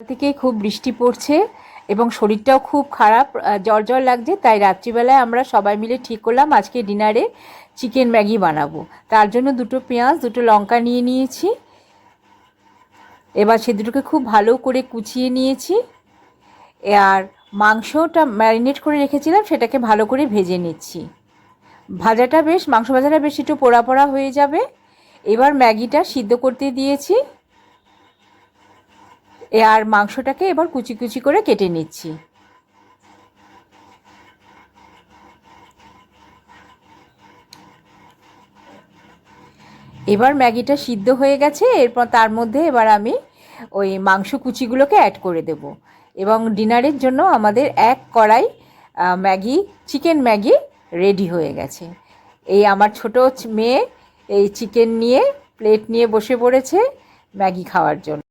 থেকে খুব বৃষ্টি পড়ছে এবং শরীরটাও খুব খারাপ, জ্বর জ্বর লাগছে। তাই রাত্রিবেলায় আমরা সবাই মিলে ঠিক করলাম আজকে ডিনারে চিকেন ম্যাগি বানাবো। তার জন্য দুটো পেঁয়াজ, দুটো লঙ্কা নিয়ে নিয়েছি। এবার সে দুটোকে খুব ভালো করে কুচিয়ে নিয়েছি। আর মাংসটা ম্যারিনেট করে রেখেছিলাম, সেটাকে ভালো করে ভেজে নিচ্ছি। মাংস ভাজাটা বেশ একটু পোড়া পোড়া হয়ে যাবে। এবার ম্যাগিটা সিদ্ধ করতে দিয়েছি। আর মাংসটাকে এবার কুচি কুচি করে কেটে নিচ্ছি। এবার ম্যাগিটা সিদ্ধ হয়ে গেছে। এরপর তার মধ্যে এবার আমি ওই মাংস কুচিগুলোকে অ্যাড করে দেব। এবং ডিনারের জন্য আমাদের এক কড়াই চিকেন ম্যাগি রেডি হয়ে গেছে। এই আমার ছোট মেয়ে এই চিকেন নিয়ে প্লেট নিয়ে বসে পড়েছে ম্যাগি খাওয়ার জন্য।